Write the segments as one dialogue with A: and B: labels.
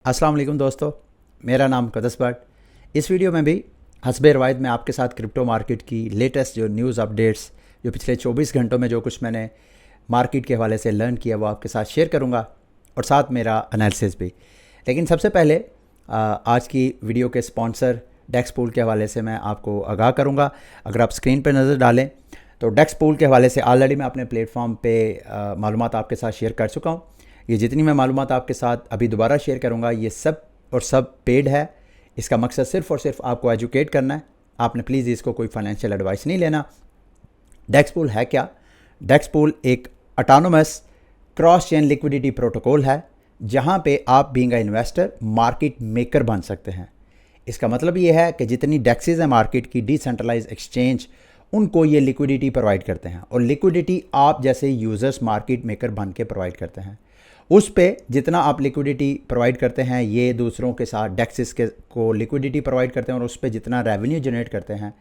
A: अस्सलाम वालेकुम दोस्तों, मेरा नाम कदस भट्ट। इस वीडियो में भी हस्बे रवायत में आपके साथ क्रिप्टो मार्केट की लेटेस्ट जो न्यूज़ अपडेट्स जो पिछले 24 घंटों में जो कुछ मैंने मार्केट के हवाले से लर्न किया वो आपके साथ शेयर करूंगा और साथ मेरा एनालिसिस भी। लेकिन सबसे पहले आज की वीडियो के स्पॉन्सर डेक्स पूल के हवाले से मैं आपको आगाह करूँगा। अगर आप स्क्रीन पर नज़र डालें तो डेक्स पूल के हवाले से ऑलरेडी मैं अपने प्लेटफॉर्म पे मालूमात आपके साथ शेयर कर चुका हूँ। ये जितनी मैं मालूमात आपके साथ अभी दोबारा शेयर करूँगा ये सब और सब पेड है। इसका मकसद सिर्फ़ और सिर्फ आपको एजुकेट करना है। आपने प्लीज़ इसको कोई फाइनेंशियल एडवाइस नहीं लेना। डेक्स पूल है क्या? डेक्स पूल एक autonomous cross chain liquidity protocol है जहाँ पे आप being a investor market maker बन सकते हैं। इसका मतलब ये है कि जितनी डेक्सेस हैं मार्केट की डिसेंट्रलाइज एक्सचेंज उनको ये लिक्विडिटी प्रोवाइड करते हैं और लिक्विडिटी आप जैसे यूज़र्स मार्केट मेकर बन के प्रोवाइड करते हैं। उस पे जितना आप लिक्विडिटी प्रोवाइड करते हैं ये दूसरों के साथ डेक्सेस के को लिक्विडिटी प्रोवाइड करते हैं और उस पे जितना रेवेन्यू जनरेट करते हैं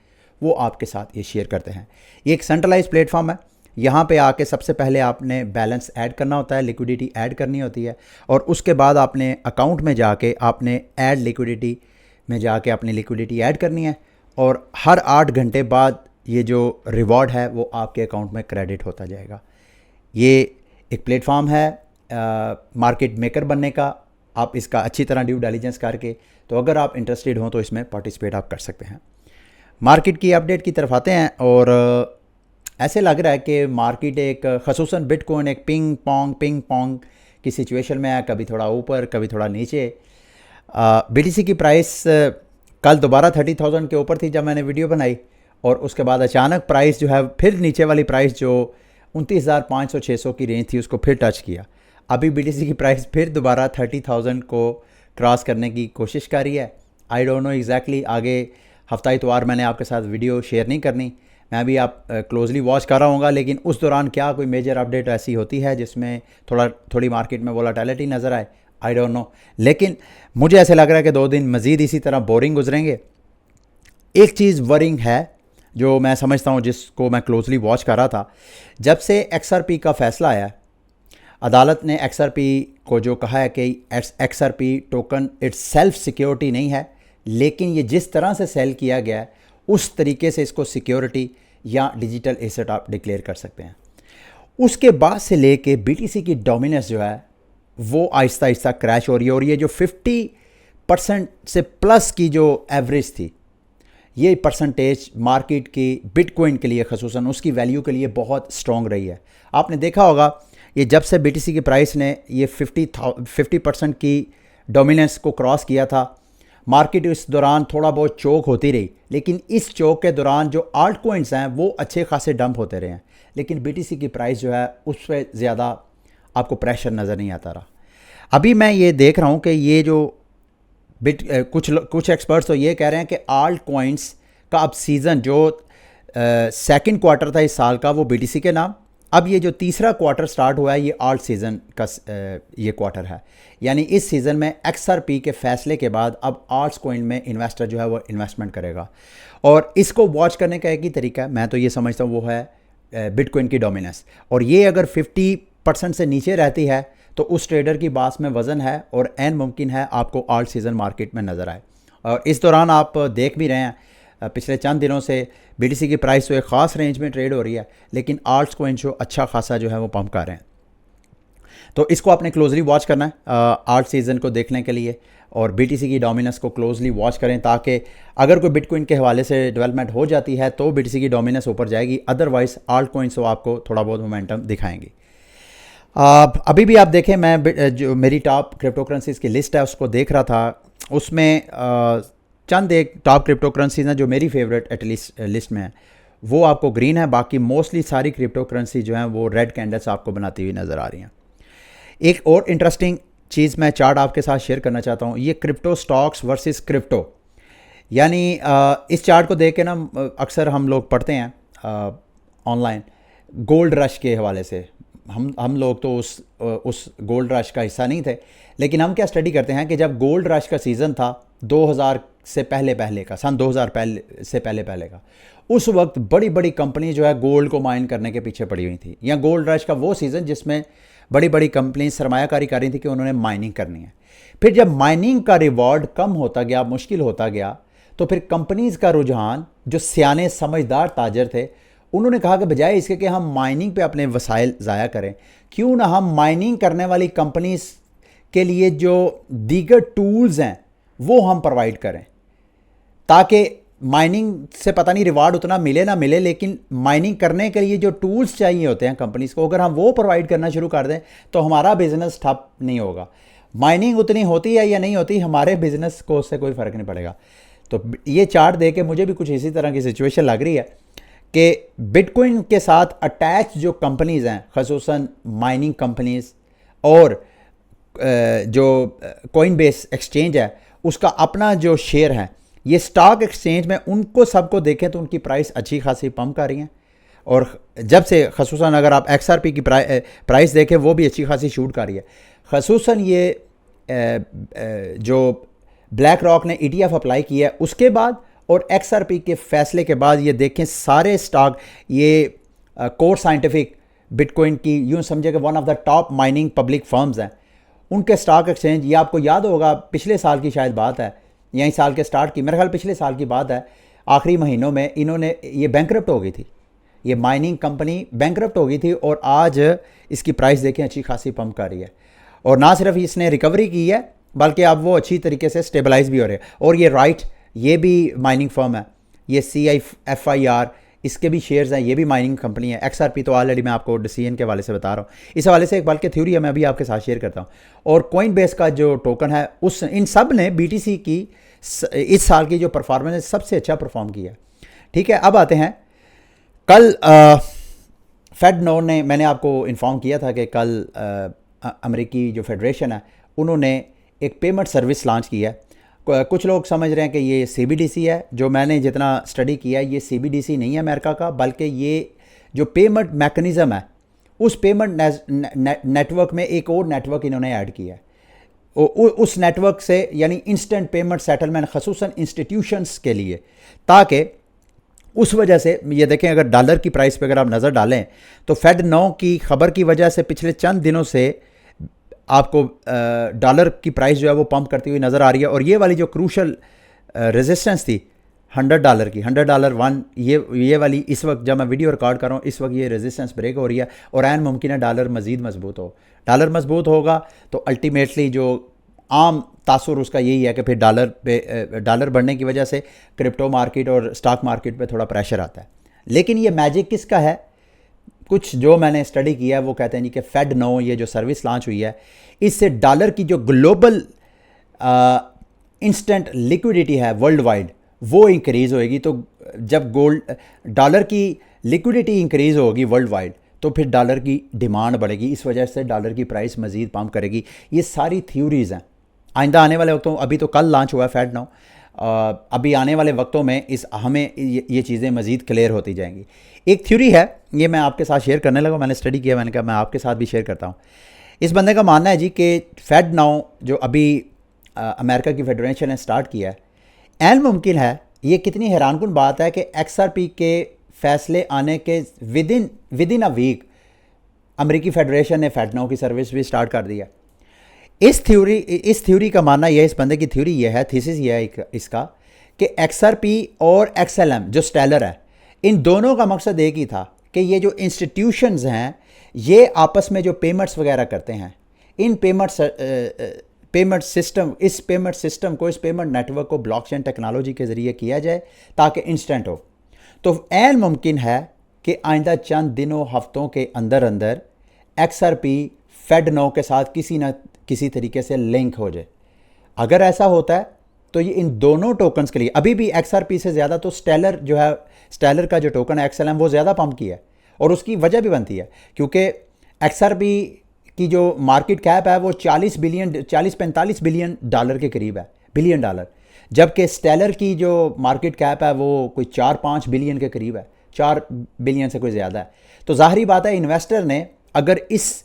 A: वो आपके साथ ये शेयर करते हैं। ये एक सेंट्रलाइज प्लेटफॉर्म है। यहाँ पे आके सबसे पहले आपने बैलेंस ऐड करना होता है, लिक्विडिटी ऐड करनी होती है और उसके बाद आपने अकाउंट में जाके आपने ऐड लिक्विडिटी में जाके अपनी लिक्विडिटी ऐड करनी है और हर 8 घंटे बाद ये जो रिवॉर्ड है वो आपके अकाउंट में क्रेडिट होता जाएगा। ये एक प्लेटफॉर्म है मार्केट मेकर बनने का। आप इसका अच्छी तरह ड्यू डिलिजेंस करके तो अगर आप इंटरेस्टेड हो तो इसमें पार्टिसिपेट आप कर सकते हैं। मार्केट की अपडेट की तरफ आते हैं और ऐसे लग रहा है कि मार्केट एक खसूसन बिटकॉइन एक पिंग पोंग की सिचुएशन में है, कभी थोड़ा ऊपर कभी थोड़ा नीचे। बीटीसी की प्राइस कल दोबारा 30,000 के ऊपर थी जब मैंने वीडियो बनाई और उसके बाद अचानक प्राइस जो है फिर नीचे वाली प्राइस जो 29,500-600 की रेंज थी उसको फिर टच किया। अभी बीटीसी की प्राइस फिर दोबारा 30,000 को क्रॉस करने की कोशिश कर रही है। आई डोंट नो एग्जैक्टली आगे हफ्ता इतवार मैंने आपके साथ वीडियो शेयर नहीं करनी, मैं भी आप क्लोजली वॉच कर रहा हूँगा। लेकिन उस दौरान क्या कोई मेजर अपडेट ऐसी होती है जिसमें थोड़ी मार्केट में वोलेटिलिटी नज़र आए, आई डोंट नो। लेकिन मुझे ऐसे लग रहा है कि 2 दिन मज़ीद इसी तरह बोरिंग गुजरेंगे। एक चीज़ वरिंग है जो मैं समझता हूँ जिसको मैं क्लोजली वॉच कर रहा था, जब से XRP का फ़ैसला आया अदालत ने XRP को जो कहा है कि XRP token it's self security नहीं है, लेकिन ये जिस तरह से सेल किया गया है उस तरीके से इसको सिक्योरिटी या डिजिटल एसेट आप डिक्लेयर कर सकते हैं। उसके बाद से लेके BTC की डोमिनेंस जो है वो आहिस्ता आहिस्ता क्रैश हो रही है और ये जो 50% से प्लस की जो एवरेज थी ये परसेंटेज मार्केट की बिटकॉइन के लिए खसूसन उसकी वैल्यू के लिए बहुत स्ट्रॉन्ग रही है। आपने देखा होगा ये जब से BTC की प्राइस ने ये 50% की डोमिनेंस को क्रॉस किया था, मार्केट इस दौरान थोड़ा बहुत चोक होती रही, लेकिन इस चोक के दौरान जो आल्ट कॉइन्स हैं वो अच्छे खासे डंप होते रहे हैं, लेकिन BTC की प्राइस जो है उस पर ज़्यादा आपको प्रेशर नज़र नहीं आता रहा। अभी मैं ये देख रहा हूँ कि ये जो कुछ एक्सपर्ट्स तो ये कह रहे हैं कि आल्ट कॉइन्स का अब सीज़न जो सेकंड क्वार्टर था इस साल का वो BTC के नाम, अब ये जो तीसरा क्वार्टर स्टार्ट हुआ है ये आल्ट सीज़न का ये क्वार्टर है। यानी इस सीज़न में XRP के फैसले के बाद अब आल्ट्स कॉइन में इन्वेस्टर जो है वो इन्वेस्टमेंट करेगा और इसको वॉच करने का एक ही तरीका है, मैं तो ये समझता हूँ, वो है बिटकॉइन की डोमिनेंस। और ये अगर 50% से नीचे रहती है तो उस ट्रेडर की बात में वज़न है और एन मुमकिन है आपको आल्ट सीज़न मार्केट में नज़र आए। और इस दौरान आप देख भी रहे हैं पिछले चंद दिनों से BTC की प्राइस तो एक ख़ास रेंज में ट्रेड हो रही है, लेकिन आल्ट्स कॉइन जो अच्छा खासा जो है वो पंप कर रहे हैं। तो इसको आपने क्लोजली वॉच करना है आल्ट सीज़न को देखने के लिए और BTC की डोमिनेंस को क्लोजली वॉच करें ताकि अगर कोई बिटकॉइन के हवाले से डेवलपमेंट हो जाती है तो BTC की डोमिनेंस ऊपर जाएगी, अदरवाइज आल्ट कॉइन्स तो आपको थोड़ा बहुत मोमेंटम दिखाएंगी। अभी भी आप देखें, मैं जो मेरी टॉप क्रिप्टो करेंसीज़ की लिस्ट है उसको देख रहा था, उसमें चंद एक टॉप क्रिप्टो करेंसीज हैं जो मेरी फेवरेट एटलीस्ट लिस्ट में है, वो आपको ग्रीन है। बाकी मोस्टली सारी क्रिप्टो करेंसी जो हैं वो रेड कैंडल्स आपको बनाती हुई नज़र आ रही हैं। एक और इंटरेस्टिंग चीज़ मैं चार्ट आपके साथ शेयर करना चाहता हूँ, ये क्रिप्टो स्टॉक्स वर्सेस क्रिप्टो। यानी इस चार्ट को देख के ना अक्सर हम लोग पढ़ते हैं ऑनलाइन गोल्ड रश के हवाले से। हम लोग तो उस गोल्ड रश का हिस्सा नहीं थे, लेकिन हम क्या स्टडी करते हैं कि जब गोल्ड रश का सीज़न था 2000 से पहले का, सन 2000 से पहले का, उस वक्त बड़ी बड़ी कंपनी जो है गोल्ड को माइन करने के पीछे पड़ी हुई थी। या गोल्ड रश का वो सीज़न जिसमें बड़ी बड़ी कंपनी सरमायाकारी कर रही थी कि उन्होंने माइनिंग करनी है। फिर जब माइनिंग का रिवॉर्ड कम होता गया, मुश्किल होता गया, तो फिर कंपनीज का रुझान, जो सियाने समझदार ताजर थे, उन्होंने कहा कि बजाय इसके कि हम माइनिंग पे अपने वसाइल ज़ाया करें, क्यों ना हम माइनिंग करने वाली कंपनीज के लिए जो दीगर टूल्स हैं वो हम प्रोवाइड करें, ताकि माइनिंग से पता नहीं रिवार्ड उतना मिले ना मिले, लेकिन माइनिंग करने के लिए जो टूल्स चाहिए होते हैं कंपनीज को, अगर हम वो प्रोवाइड करना शुरू कर दें तो हमारा बिजनेस ठप नहीं होगा। माइनिंग उतनी होती है या नहीं होती, हमारे बिजनेस को उससे कोई फ़र्क नहीं पड़ेगा। तो ये चार्ट देख के मुझे भी कुछ इसी तरह की सिचुएशन लग रही है कि बिटकॉइन के साथ अटैच जो कंपनीज़ हैं, ख़ुसूसन माइनिंग कंपनीज़ और जो कॉइन बेस एक्सचेंज है उसका अपना जो शेयर है, ये स्टॉक एक्सचेंज में उनको सबको देखें तो उनकी प्राइस अच्छी खासी पम्प कर रही हैं। और जब से ख़ुसूसन अगर आप XRP की प्राइस देखें वो भी अच्छी खासी शूट कर रही है। ख़ुसूसन ये जो ब्लैक रॉक ने ETF अप्लाई किया है उसके बाद और XRP के फैसले के बाद, ये देखें सारे स्टॉक, ये कोर साइंटिफिक बिटकॉइन की यूँ समझे कि one of the top mining public firms हैं, उनके स्टॉक एक्सचेंज, ये आपको याद होगा पिछले साल की शायद बात है, यही साल के स्टार्ट की, मेरे ख्याल पिछले साल की बात है, आखिरी महीनों में इन्होंने, ये बैंकरप्ट हो गई थी, ये माइनिंग कंपनी बैंकरप्ट हो गई थी और आज इसकी प्राइस देखें अच्छी खासी पम्प कर रही है। और ना सिर्फ इसने रिकवरी की है बल्कि अब वो अच्छी तरीके से स्टेबलाइज भी हो रहे हैं। और ये राइट, ये भी माइनिंग फर्म है, ये CIFIR, इसके भी शेयर्स हैं, ये भी माइनिंग कंपनी है। XRP तो ऑलरेडी मैं आपको डिसीजन के हवाले से बता रहा हूँ। इस हवाले से एक बल्कि थ्योरी है, मैं अभी आपके साथ शेयर करता हूँ। और कॉइन बेस का जो टोकन है, उस इन सब ने BTC की इस साल की जो परफॉर्मेंस है सबसे अच्छा परफॉर्म किया। ठीक है, अब आते हैं कल फेड नोट ने, मैंने आपको इन्फॉर्म किया था कि कल अमेरिकी जो फेडरेशन है उन्होंने एक पेमेंट सर्विस लॉन्च की है। कुछ लोग समझ रहे हैं कि ये CBDC है, जो मैंने जितना स्टडी किया है ये CBDC नहीं है अमेरिका का, बल्कि ये जो पेमेंट मैकेनिज़्म है उस पेमेंट नेटवर्क में एक और नेटवर्क इन्होंने ऐड किया है। उस नेटवर्क से यानी इंस्टेंट पेमेंट सेटलमेंट ख़ुसूसन इंस्टीट्यूशंस के लिए, ताकि उस वजह से ये देखें, अगर डॉलर की प्राइस पे अगर आप नज़र डालें तो फेड 9 की खबर की वजह से पिछले चंद दिनों से आपको डॉलर की प्राइस जो है वो पंप करती हुई नज़र आ रही है। और ये वाली जो क्रूशल रेजिस्टेंस थी $100 की, $100 ये वाली, इस वक्त जब मैं वीडियो रिकॉर्ड कर रहा हूँ इस वक्त ये रेजिस्टेंस ब्रेक हो रही है और ऐन मुमकिन है डॉलर मज़ीद मजबूत हो। डॉलर मजबूत होगा तो अल्टीमेटली जो आम तासुर उसका यही है कि फिर डॉलर बढ़ने की वजह से क्रिप्टो मार्केट और स्टॉक मार्केट पे थोड़ा प्रेशर आता है। लेकिन ये मैजिक किसका है? कुछ जो मैंने स्टडी किया है वो कहते हैं जी कि फेड 9 ये जो सर्विस लॉन्च हुई है, इससे डॉलर की जो ग्लोबल इंस्टेंट लिक्विडिटी है वर्ल्ड वाइड वो इंक्रीज़ होएगी। तो जब डॉलर की लिक्विडिटी इंक्रीज़ होगी वर्ल्ड वाइड तो फिर डॉलर की डिमांड बढ़ेगी, इस वजह से डॉलर की प्राइस मज़ीद पम्प करेगी। ये सारी थ्योरीज़ हैं। आइंदा आने वाले वक्तों, अभी तो कल लॉन्च हुआ है फेड 9, अभी आने वाले वक्तों में हमें ये चीज़ें मज़ीद क्लियर होती जाएंगी। एक थ्योरी है, ये मैं आपके साथ शेयर करने लगा, मैंने स्टडी किया, मैंने कहा मैं आपके साथ भी शेयर करता हूँ। इस बंदे का मानना है जी कि फेड 9 जो अभी अमेरिका की फेडरेशन ने स्टार्ट किया है, ऐन मुमकिन है, ये कितनी हैरानकुन बात है कि XRP के फैसले आने के विदिन अ वीक अमेरिकी फेडरेशन ने फेड 9 की सर्विस भी स्टार्ट कर दी है। इस थ्योरी का मानना यह, इस बंदे की थ्योरी यह है, थीसिस यह है इसका कि XRP और XLM जो स्टेलर है, इन दोनों का मकसद एक ही था कि ये जो इंस्टीट्यूशंस हैं ये आपस में जो पेमेंट्स वगैरह करते हैं, इन पेमेंट सिस्टम को, इस पेमेंट नेटवर्क को ब्लॉकचेन टेक्नोलॉजी के ज़रिए किया जाए ताकि इंस्टेंट हो। तो ऐन मुमकिन है कि आइंदा चंद दिनों हफ्तों के अंदर अंदर XRP फेड 9 के साथ किसी न किसी तरीके से लिंक हो जाए। अगर ऐसा होता है तो ये इन दोनों टोकन्स के लिए, अभी भी XRP से ज़्यादा तो स्टेलर जो है, स्टेलर का जो टोकन है XLM, वो ज़्यादा पंप किया है। और उसकी वजह भी बनती है क्योंकि XRP की जो मार्केट कैप है वो 40-45 बिलियन डॉलर के करीब है, बिलियन डॉलर, जबकि स्टेलर की जो मार्केट कैप है वो कोई 4-5 बिलियन के करीब है, 4 बिलियन से कोई ज़्यादा है। तो ज़ाहिरी बात है इन्वेस्टर ने अगर इस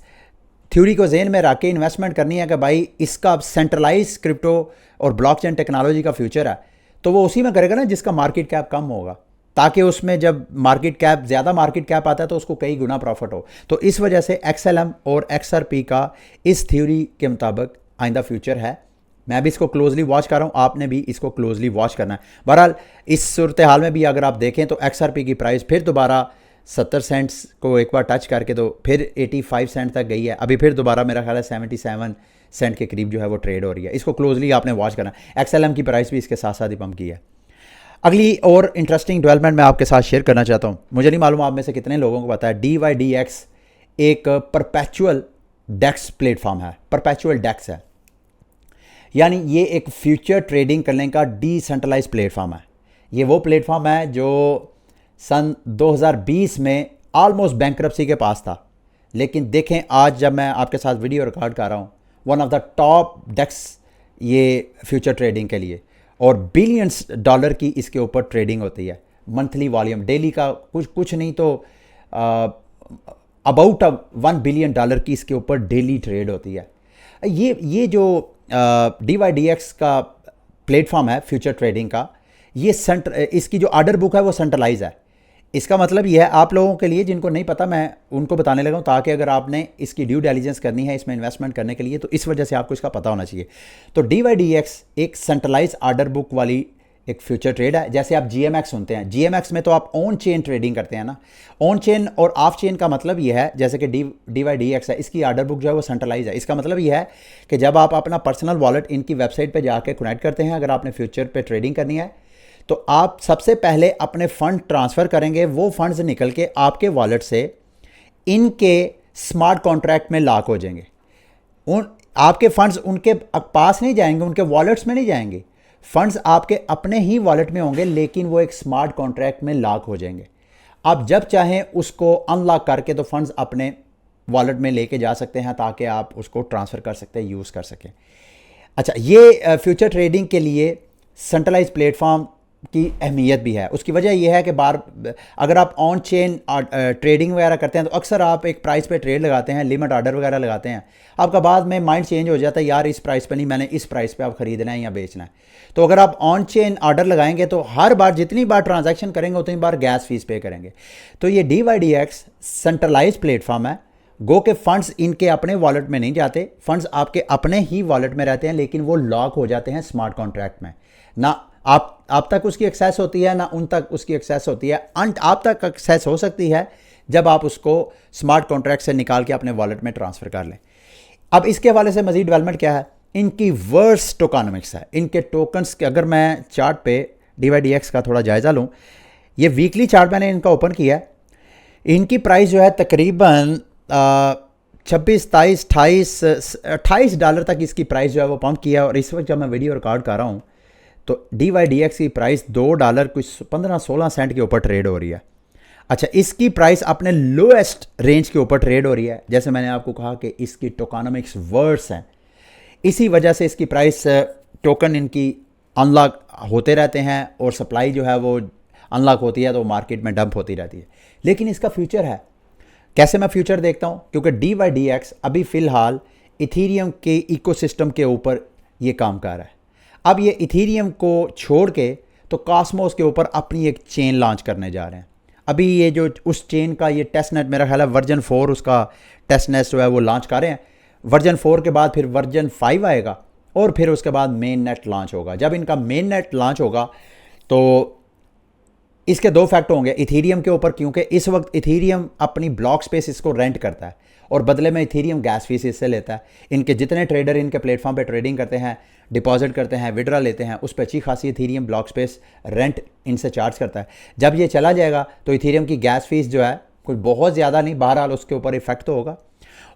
A: थ्योरी को ज़हन में रख के इन्वेस्टमेंट करनी है कि भाई इसका सेंट्रलाइज क्रिप्टो और ब्लॉकचेन टेक्नोलॉजी का फ्यूचर है, तो वो उसी में करेगा ना जिसका मार्केट कैप कम होगा। ताकि उसमें जब मार्केट कैप ज़्यादा मार्केट कैप आता है तो उसको कई गुना प्रॉफिट हो। तो इस वजह से XLM और XRP का इस थ्योरी के मुताबिक आइंदा फ्यूचर है। मैं भी इसको क्लोजली वॉच कर रहा हूँ, आपने भी इसको क्लोजली वॉच करना है। बहरहाल इस सूरत हाल में भी अगर आप देखें तो XRP की प्राइस फिर दोबारा 70 सेंट्स को एक बार टच करके तो फिर 85 सेंट तक गई है। अभी फिर दोबारा मेरा ख्याल है 77 सेंट के करीब जो है वो ट्रेड हो रही है। इसको क्लोजली आपने वॉच करना है। XLM की प्राइस भी इसके साथ साथ ही पंप की है। अगली और इंटरेस्टिंग डेवलपमेंट मैं आपके साथ शेयर करना चाहता हूँ। मुझे नहीं मालूम आप में से कितने लोगों को पता है, DYDX एक परपेचुअल डेक्स प्लेटफॉर्म है, परपेचुअल डेक्स है, यानी ये एक फ्यूचर ट्रेडिंग करने का डिसेंट्रलाइज प्लेटफॉर्म है। ये वो प्लेटफॉर्म है जो सन 2020 में ऑलमोस्ट बैंकरप्सी के पास था, लेकिन देखें आज जब मैं आपके साथ वीडियो रिकॉर्ड कर रहा हूँ, वन ऑफ द टॉप डेक्स ये फ्यूचर ट्रेडिंग के लिए, और बिलियंस डॉलर की इसके ऊपर ट्रेडिंग होती है। मंथली वॉल्यूम डेली का कुछ नहीं तो अबाउट $1 बिलियन की इसके ऊपर डेली ट्रेड होती है। ये जो DYDX का प्लेटफॉर्म है फ्यूचर ट्रेडिंग का, ये इसकी जो ऑर्डर बुक है वो सेंट्रलाइज है। इसका मतलब ये है, आप लोगों के लिए जिनको नहीं पता मैं उनको बताने लगा हूँ, ताकि अगर आपने इसकी ड्यू डिलिजेंस करनी है इसमें इन्वेस्टमेंट करने के लिए तो इस वजह से आपको इसका पता होना चाहिए। तो DYDX एक सेंट्रलाइज ऑर्डर बुक वाली एक फ्यूचर ट्रेड है। जैसे आप GMX सुनते हैं, GMX में तो आप ऑन चेन ट्रेडिंग करते हैं ना। ऑन चेन और ऑफ चेन का मतलब ये है, जैसे कि DYDX है, इसकी ऑर्डर बुक जो है वो सेंट्रलाइज है। इसका मतलब ये है कि जब आप अपना पर्सनल वॉलेट इनकी वेबसाइट पर जाकर कनेक्ट करते हैं, अगर आपने फ्यूचर पर ट्रेडिंग करनी है तो आप सबसे पहले अपने फंड ट्रांसफ़र करेंगे, वो फंड्स निकल के आपके वॉलेट से इनके स्मार्ट कॉन्ट्रैक्ट में लॉक हो जाएंगे। आपके फंड्स उनके पास नहीं जाएंगे, उनके वॉलेट्स में नहीं जाएंगे, फंड्स आपके अपने ही वॉलेट में होंगे, लेकिन वो एक स्मार्ट कॉन्ट्रैक्ट में लॉक हो जाएंगे। आप जब चाहें उसको अनलॉक करके तो फंड्स अपने वॉलेट में लेके जा सकते हैं, ताकि आप उसको ट्रांसफ़र कर सकते हैं, यूज़ कर सकें। अच्छा, ये फ्यूचर ट्रेडिंग के लिए सेंट्रलाइज प्लेटफॉर्म की अहमियत भी है। उसकी वजह यह है कि अगर आप ऑन चेन ट्रेडिंग वगैरह करते हैं तो अक्सर आप एक प्राइस पे ट्रेड लगाते हैं, लिमिट ऑर्डर वगैरह लगाते हैं, आपका बाद में माइंड चेंज हो जाता है, यार इस प्राइस पे नहीं, मैंने इस प्राइस पे आप ख़रीदना है या बेचना है। तो अगर आप ऑन चेन ऑर्डर लगाएंगे तो हर बार जितनी बार ट्रांजैक्शन करेंगे उतनी बार गैस फीस पे करेंगे। तो ये DYDX सेंट्रलाइज प्लेटफॉर्म है, गो के फंड्स इनके अपने वॉलेट में नहीं जाते, फंड्स आपके अपने ही वॉलेट में रहते हैं, लेकिन वो लॉक हो जाते हैं स्मार्ट कॉन्ट्रैक्ट में। ना आप तक उसकी एक्सेस होती है, ना उन तक उसकी एक्सेस होती है। आप तक एक्सेस हो सकती है जब आप उसको स्मार्ट कॉन्ट्रैक्ट से निकाल के अपने वॉलेट में ट्रांसफ़र कर लें। अब इसके हवाले से मज़ीद डेवलपमेंट क्या है, इनकी वर्स टोकनॉमिक्स है, इनके टोकन्स के। अगर मैं चार्ट पे DYDX का थोड़ा जायज़ा लूँ, ये वीकली चार्ट मैंने इनका ओपन किया है। इनकी प्राइस जो है तकरीबन 26, 27, 28 डॉलर तक इसकी प्राइस जो है वो पंप किया है। और इस वक्त जब मैं वीडियो रिकॉर्ड कर रहा हूँ तो DYDX की प्राइस $2 कुछ 15-16 सेंट के ऊपर ट्रेड हो रही है। अच्छा, इसकी प्राइस अपने लोएस्ट रेंज के ऊपर ट्रेड हो रही है। जैसे मैंने आपको कहा कि इसकी टोकनॉमिक्स वर्स हैं, इसी वजह से इसकी प्राइस टोकन इनकी अनलॉक होते रहते हैं और सप्लाई जो है वो अनलॉक होती है तो मार्केट में डंप होती रहती है। लेकिन इसका फ्यूचर है। कैसे मैं फ्यूचर देखता हूँ, क्योंकि DYDX अभी फ़िलहाल इथीरियम के इकोसिस्टम के ऊपर ये काम कर रहा है। अब ये इथीरियम को छोड़ के तो कॉस्मोस के ऊपर अपनी एक चेन लॉन्च करने जा रहे हैं। अभी ये जो उस चेन का ये टेस्ट नेट, मेरा ख्याल है वर्जन 4 उसका टेस्ट नेट जो है वो लॉन्च कर रहे हैं। वर्जन 4 के बाद फिर वर्जन 5 आएगा और फिर उसके बाद मेन नेट लॉन्च होगा। जब इनका मेन नेट लॉन्च होगा तो इसके दो फैक्ट होंगे इथीरियम के ऊपर, क्योंकि इस वक्त इथीरियम अपनी ब्लॉक स्पेस इसको रेंट करता है और बदले में इथीरियम गैस फीस इससे लेता है। इनके जितने ट्रेडर इनके प्लेटफॉर्म पे ट्रेडिंग करते हैं, डिपॉजिट करते हैं, विड्रा लेते हैं, उस पर अच्छी खासी इथीरियम ब्लॉक स्पेस रेंट इनसे चार्ज करता है। जब ये चला जाएगा तो इथीरियम की गैस फीस जो है कुछ बहुत ज़्यादा नहीं, बहरहाल उसके ऊपर इफेक्ट तो होगा।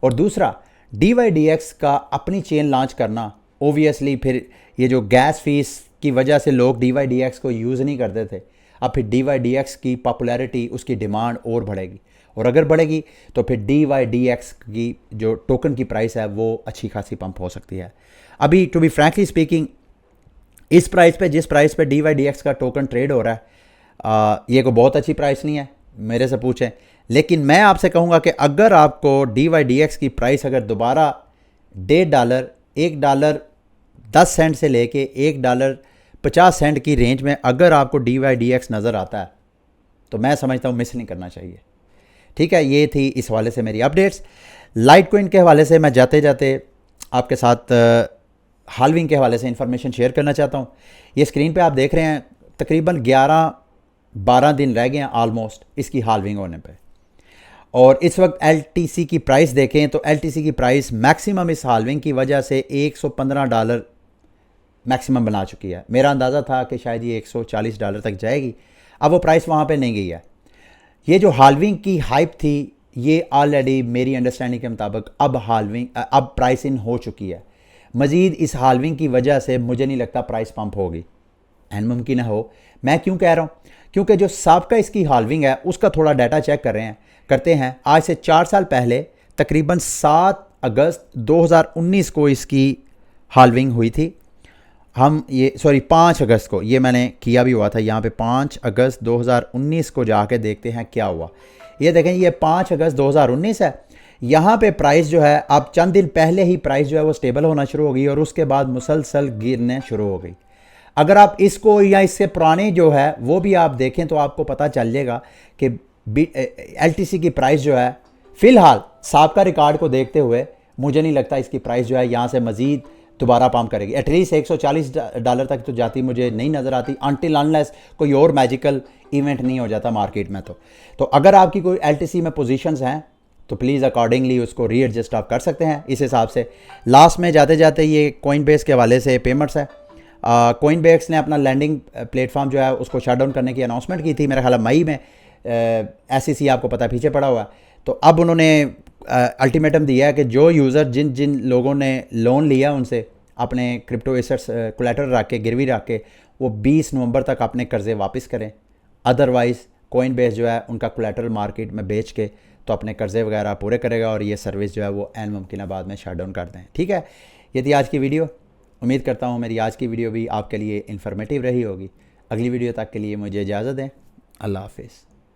A: और दूसरा, DYDX का अपनी चेन लॉन्च करना, ओबियसली फिर ये जो गैस फीस की वजह से लोग DYDX को यूज़ नहीं करते थे, अब फिर DYDX की पॉपुलैरिटी, उसकी डिमांड और बढ़ेगी, और अगर बढ़ेगी तो फिर DYDX की जो टोकन की प्राइस है वो अच्छी खासी पंप हो सकती है। अभी टू बी फ्रैंकली स्पीकिंग, इस प्राइस पे, जिस प्राइस पे DYDX का टोकन ट्रेड हो रहा है, ये कोई बहुत अच्छी प्राइस नहीं है मेरे से पूछें। लेकिन मैं आपसे कहूँगा कि अगर आपको DYDX की प्राइस अगर दोबारा $1.5, $1.10 से लेके $1.50 की रेंज में अगर आपको DYDX नज़र आता है तो मैं समझता हूँ मिस नहीं करना चाहिए। ठीक है, ये थी इस हवाले से मेरी अपडेट्स। लाइट कोइन के हवाले से मैं जाते जाते आपके साथ हाल्विंग के हवाले से इंफॉर्मेशन शेयर करना चाहता हूँ। ये स्क्रीन पे आप देख रहे हैं तकरीबन 11-12 दिन रह गए हैं ऑलमोस्ट इसकी हाल्विंग होने पे, और इस वक्त LTC की प्राइस देखें तो LTC की प्राइस मैक्सिमम इस हाल्विंग की वजह से $115 मैक्सिमम बना चुकी है। मेरा अंदाज़ा था कि शायद ये $140 तक जाएगी, अब वो प्राइस वहाँ पे नहीं गई है। ये जो हाल्विंग की हाइप थी ये ऑलरेडी मेरी अंडरस्टैंडिंग के मुताबिक अब प्राइस इन हो चुकी है। मज़ीद इस हाल्विंग की वजह से मुझे नहीं लगता प्राइस पंप होगी, एन मुमकिन हो। मैं क्यों कह रहा हूँ, क्योंकि जो साबका इसकी हाल्विंग है उसका थोड़ा डाटा चेक करते हैं। आज से 4 साल पहले तकरीबन 7 अगस्त 2019 को इसकी हाल्विंग हुई थी। 5 अगस्त को, ये मैंने किया भी हुआ था यहाँ पे, 5 अगस्त 2019 को जाके देखते हैं क्या हुआ। ये देखें, ये 5 अगस्त 2019 है। यहाँ पे प्राइस जो है अब चंद दिन पहले ही प्राइस जो है वो स्टेबल होना शुरू हो गई और उसके बाद मुसलसल गिरने शुरू हो गई। अगर आप इसको या इससे पुराने जो है वो भी आप देखें तो आपको पता चल जाएगा कि LTC की प्राइस जो है फ़िलहाल साबका रिकॉर्ड को देखते हुए मुझे नहीं लगता इसकी प्राइस जो है यहाँ से मज़ीद दोबारा पंप करेगी। एटलीस्ट $140 तक तो जाती मुझे नहीं नज़र आती, अनटिल अनलेस कोई और मैजिकल इवेंट नहीं हो जाता मार्केट में। तो अगर आपकी कोई LTC में पोजीशंस हैं तो प्लीज़ अकॉर्डिंगली उसको रीएडजस्ट आप कर सकते हैं इस हिसाब से। लास्ट में जाते जाते ये कोइनबेस के हवाले से पेमेंट्स है। कोइनबेस ने अपना लैंडिंग प्लेटफॉर्म जो है उसको शट डाउन करने की अनाउंसमेंट की थी, मेरा ख्याल मई में। SEC आपको पता पीछे पड़ा हुआ है। तो अब उन्होंने अल्टीमेटम दिया है कि जो यूज़र जिन जिन लोगों ने लोन लिया उनसे अपने क्रिप्टो एसेट्स कोलैटरल रख के, गिरवी रख के, वो 20 नवंबर तक अपने कर्ज़े वापस करें। अदरवाइज़ कोइनबेस जो है उनका कोलैटरल मार्केट में बेच के तो अपने कर्ज़े वगैरह पूरे करेगा और ये सर्विस जो है वो एन मुमकिनाबाद में शट डाउन कर दें। ठीक है, ये थी आज की वीडियो। उम्मीद करता हूँ मेरी आज की वीडियो भी आपके लिए इन्फॉर्मेटिव रही होगी। अगली वीडियो तक के लिए मुझे इजाज़त दें। अल्लाह हाफिज़।